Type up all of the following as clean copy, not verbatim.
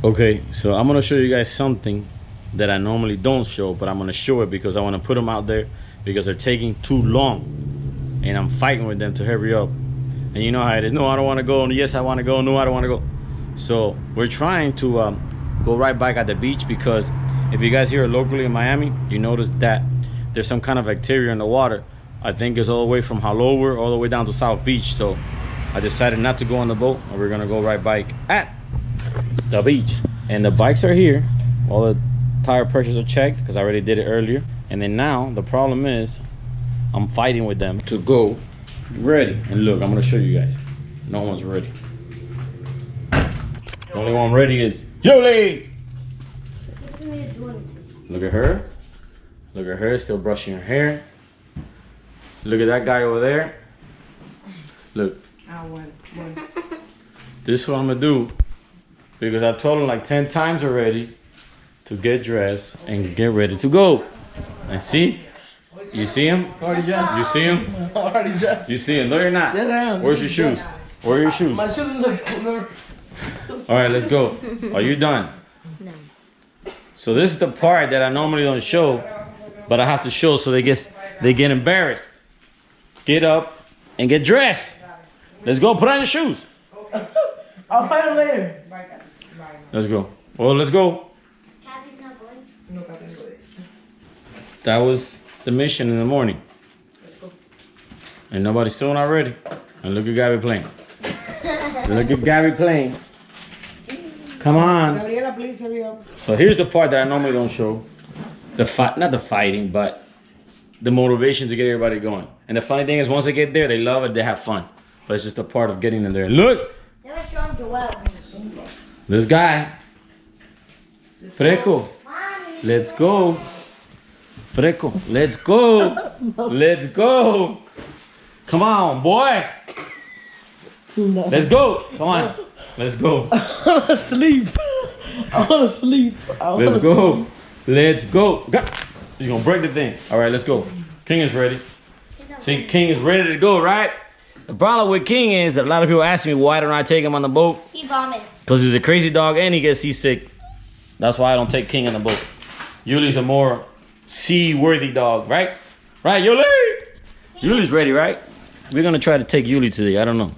Okay, so I'm gonna show you guys something that I normally don't show, but I'm gonna show it because I want to put them out there because they're taking too long, and I'm fighting with them to hurry up. And you know how it is. No, I don't want to go. Yes, I want to go. No, I don't want to go. So we're trying to go right back at the beach because if you guys here locally in Miami, you notice that there's some kind of bacteria in the water. I think it's all the way from Halover all the way down to South Beach. So I decided not to go on the boat, and we're gonna go right back at the beach. And the bikes are here. All the tire pressures are checked because I already did it earlier. And then now the problem is I'm fighting with them to go ready. And look, I'm gonna show you guys. No one's ready. The only one ready is Yuli. Look at her. Look at her still brushing her hair. Look at that guy over there. Look. This is what I'm gonna do because I told him like 10 times already to get dressed and get ready to go. And see? You see him? Already dressed. You see him? Already dressed. You see him? No, you're not. Yes, I am. Where's your shoes? Where are your shoes? My shoes look cool. All right, let's go. Are you done? No. So this is the part that I normally don't show, but I have to show so they get embarrassed. Get up and get dressed. Let's go. Put on your shoes. I'll find them later. Let's go. Well, let's go. Kathy's not going. No, Kathy's going. That was the mission in the morning. Let's go. And nobody's still not ready. And look at Gabby playing. Look at Gabby playing. Come on. Gabriela, please hurry up. So here's the part that I normally don't show. The fight, not the fighting, but the motivation to get everybody going. And the funny thing is, once they get there, they love it, they have fun. But it's just a part of getting them there. Look! Never show him to well. This guy. Fresco. Let's go. Fresco, let's go. Let's go. Come on, boy. No. Let's go. Come on. Let's go. I want to sleep. I want to sleep. Let's go. Let's go. You're going to break the thing. All right, let's go. King is ready. See, King is ready to go, right? The problem with King is that a lot of people ask me, why don't I take him on the boat? He vomits. Because he's a crazy dog and he gets seasick. That's why I don't take King on the boat. Yuli's a more sea-worthy dog, right? Right, Yuli? Yuli's ready, right? We're going to try to take Yuli today. I don't know.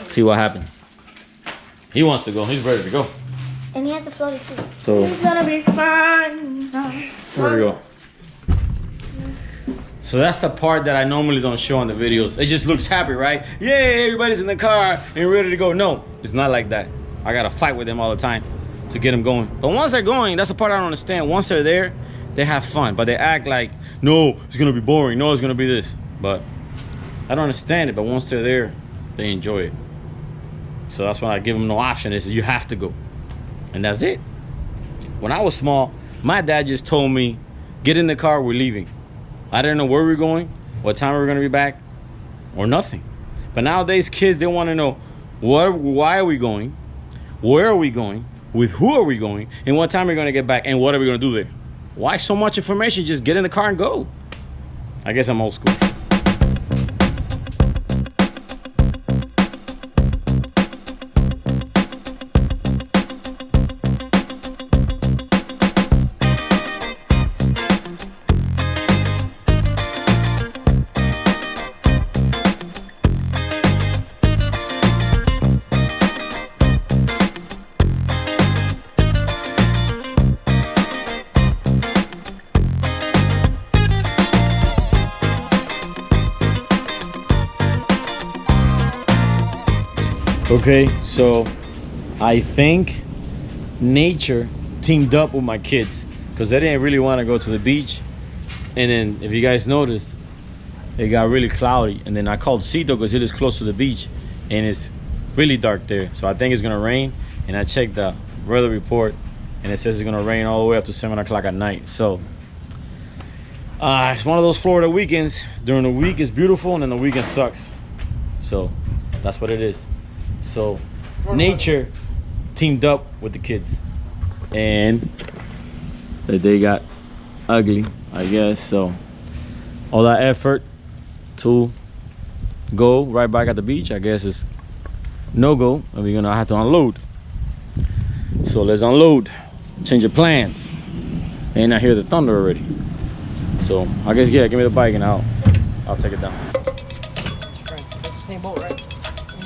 See what happens. He wants to go. He's ready to go. And he has a floaty too. So, It's gonna be fun. where we go? So that's the part that I normally don't show on the videos. It just looks happy, right? Yay, everybody's in the car and ready to go. No, it's not like that. I gotta fight with them all the time to get them going. But once they're going, that's the part I don't understand. Once they're there, they have fun, but they act like, no, it's gonna be boring. No, it's gonna be this. But I don't understand it, but once they're there, they enjoy it. So that's why I give them no option. Is you have to go. And that's it. When I was small, my dad just told me, get in the car, we're leaving. I didn't know where we were going, what time we were gonna be back, or nothing. But nowadays, kids, they wanna know, why are we going? Where are we going? With who are we going? And what time are we gonna get back? And what are we gonna do there? Why so much information? Just get in the car and go. I guess I'm old school. Okay, so I think nature teamed up with my kids because they didn't really want to go to the beach. And then if you guys noticed, it got really cloudy. And then I called Cito because it is close to the beach and it's really dark there. So I think it's gonna rain. And I checked the weather report and it says it's gonna rain all the way up to 7 o'clock at night. So it's one of those Florida weekends. During the week it's beautiful and then the weekend sucks. So that's what it is. So nature teamed up with the kids and they got ugly, I guess. So all that effort to go right back at the beach, I guess is no go, and we're gonna have to unload. So let's unload, change of plans. And I hear the thunder already. So I guess, yeah, give me the bike and I'll take it down. That's the same boat, right? Same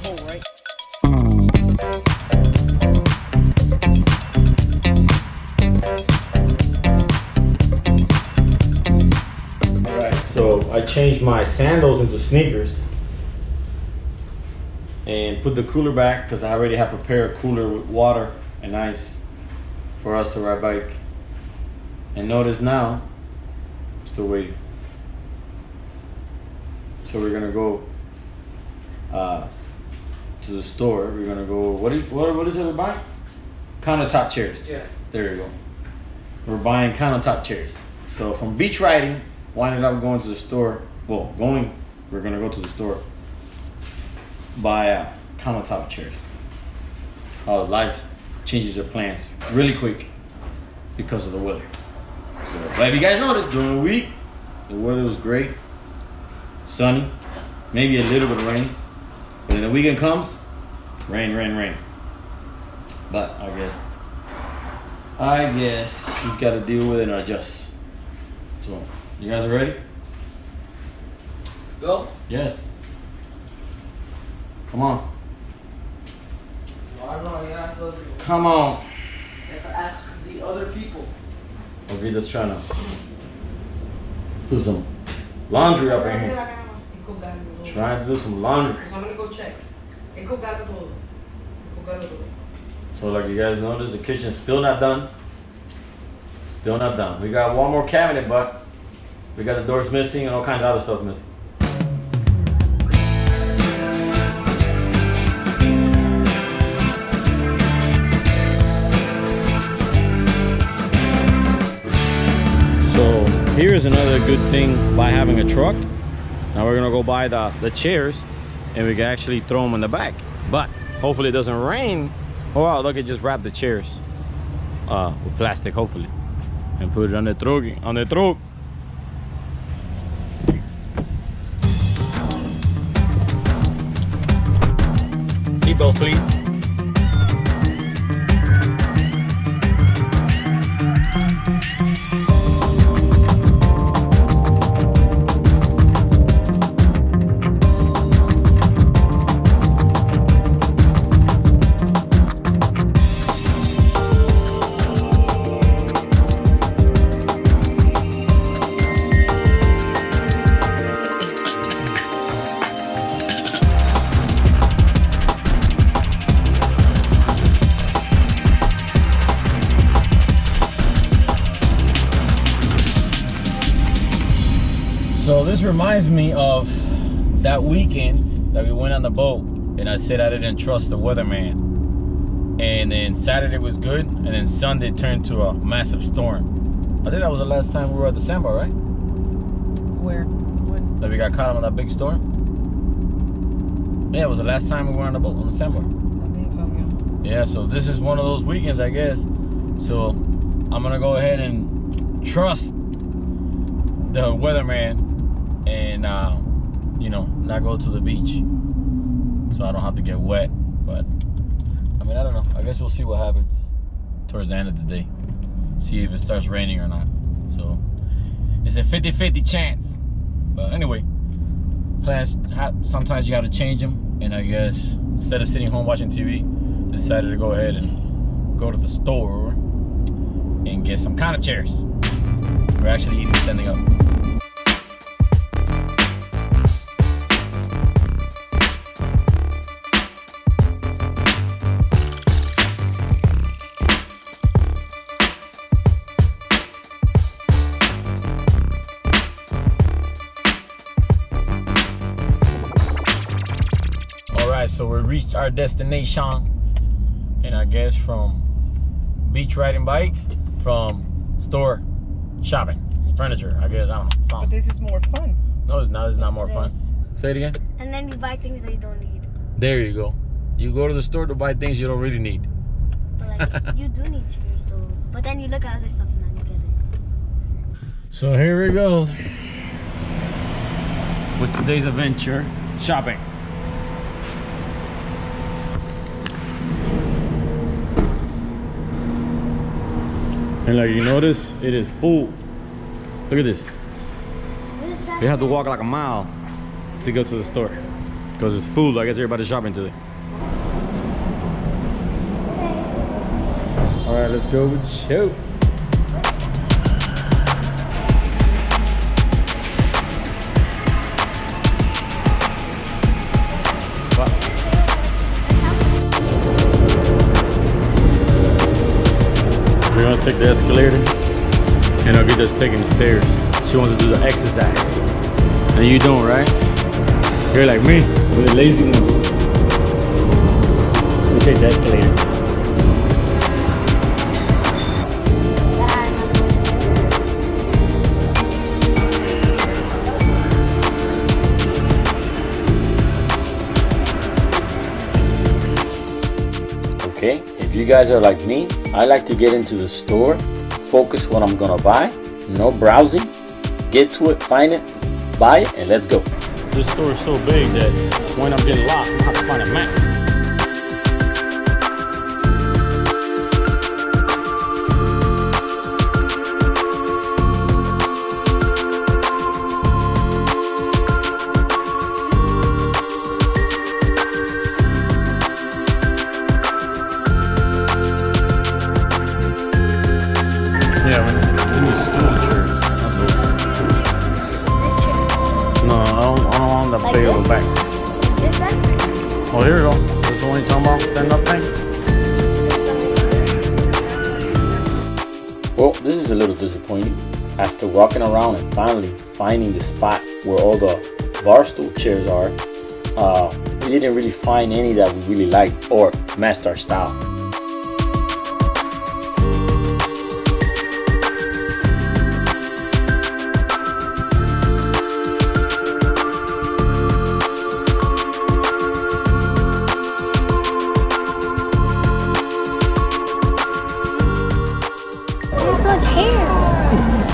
boat, right? Alright, so I changed my sandals into sneakers and put the cooler back because I already have prepared a cooler with water and ice for us to ride bike. And notice now, I'm still waiting. So we're gonna go to the store. We're gonna go. What is it we're buying? Countertop chairs. Yeah. There you go. We're buying countertop chairs. So from beach riding, winded up going to the store. Well, we're gonna go to the store. Buy countertop chairs. Life changes your plans really quick because of the weather. So, but if you guys noticed, during the week, the weather was great, sunny, maybe a little bit of rain. But when the weekend comes, rain, rain, rain. But I guess he's got to deal with it and adjust. So, you guys are ready? Go. Yes. Come on. No, I know. You have to Come on. ask the other people. Okay, just trying to do some laundry up in here. Trying to do some laundry. So I'm gonna go check. So like you guys notice, the kitchen's still not done. Still not done. We got one more cabinet, but we got the doors missing and all kinds of other stuff missing. So here's another good thing by having a truck. Now we're gonna go buy the chairs and we can actually throw them in the back. But hopefully it doesn't rain. Oh wow, look, it just wrapped the chairs with plastic, hopefully. And put it on the truck. Seatbelts, please. So this reminds me of that weekend that we went on the boat and I said I didn't trust the weatherman. And then Saturday was good and then Sunday turned to a massive storm. I think that was the last time we were at the sandbar, right? Where? When? That we got caught on that big storm? Yeah, it was the last time we were on the boat on the sandbar. I think so, yeah. Yeah, so this is one of those weekends, I guess. So I'm gonna go ahead and trust the weatherman and you know, not go to the beach so I don't have to get wet. But I mean, I don't know, I guess we'll see what happens towards the end of the day, see if it starts raining or not. So it's a 50-50 chance. But anyway, plans, sometimes you have to change them, and I guess instead of sitting home watching TV, decided to go ahead and go to the store and get some kind of chairs. We're actually even standing up. So we reached our destination, and I guess from beach riding bike, from store shopping, furniture, I guess, I don't know. Something. But this is more fun. No, it's not. It's not more Yes, it fun. is. Say it again. And then you buy things that you don't need. There you go. You go to the store to buy things you don't really need. But like, you do need chairs, so. But then you look at other stuff and then you get it. So here we go with today's adventure, shopping. And like you notice, it is full. Look at this. You have to walk like a mile to go to the store because it's full. I guess everybody's shopping today. All right, let's go with the show. We're gonna take the escalator and I'll get us taking the stairs. She wants to do the exercise. And you don't, right? You're like me, with the lazy ones. We take the escalator. Okay, if you guys are like me, I like to get into the store, focus what I'm gonna buy, no browsing, get to it, find it, buy it, and let's go. This store is so big that when I'm getting lost, I have to find a map. Yeah, we need stool chairs. No, I don't want the Like big this? old back. This one? Oh, here we go. This is the one you're talking about, stand up thing? Well, this is a little disappointing. After walking around and finally finding the spot where all the bar stool chairs are, we didn't really find any that we really liked or matched our style.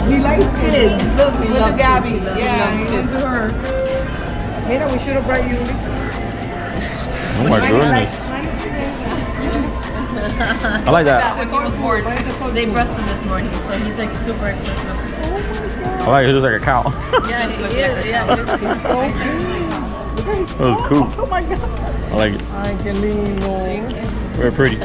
He likes kids. Look, we went to Gabby. Yeah, he went to her. Mira, we should have brought you. Oh my goodness. I like that. When he was born, they brushed him this morning, so he's like super extra. I like it. He looks like a cow. Yeah, he is. Yeah, he's so cute. That was cool. Oh my God. I like it. Ay, qué lindo. Very pretty.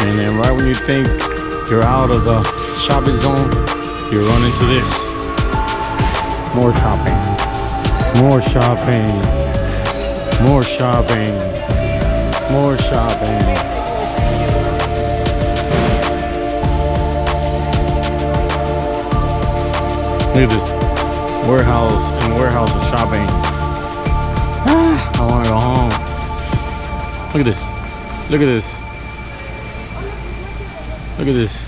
And then right when you think you're out of the shopping zone, you run into this. More shopping. More shopping. More shopping. More shopping. Look at this. Warehouse and warehouse of shopping. I want to go home. Look at this. Look at this. Look at this.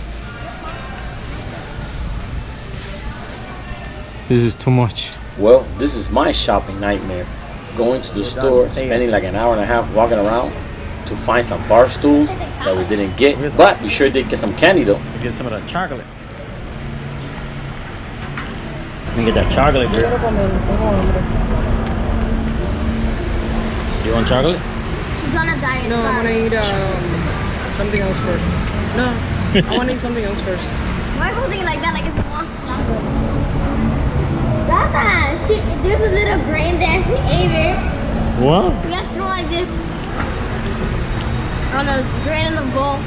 This is too much. Well, this is my shopping nightmare. Going to the store, spending like an hour and a half walking around to find some bar stools that we didn't get. But we sure did get some candy though. We get some of that chocolate. Let me get that chocolate, girl. You want chocolate? She's on a diet. No, I'm sorry. gonna eat something else first. No, I want to eat something else first. Why are you holding it like that? Like if you want chocolate. Dada, there's a little grain there. She ate it. What? Yes, go like this. On the grain in the bowl.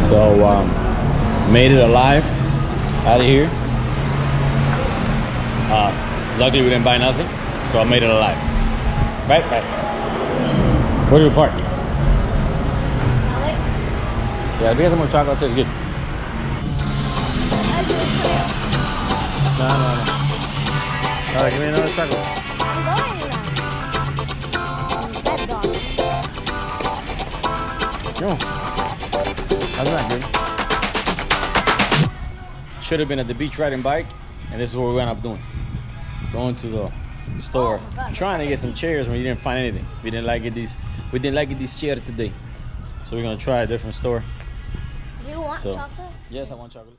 So, made it alive out of here. Luckily we didn't buy nothing, so I made it alive. Right? Where do we park? Yeah, if you get some more chocolate, tastes good. No. Alright, give me another chocolate. I'm going now. Let's go. No. That's not good. Should have been at the beach riding bike, and this is what we ended up doing. Going to the store, trying to get some chairs when we didn't find anything. We didn't like it these chairs today. So we're gonna try a different store. Do you want chocolate? Yes, I want chocolate.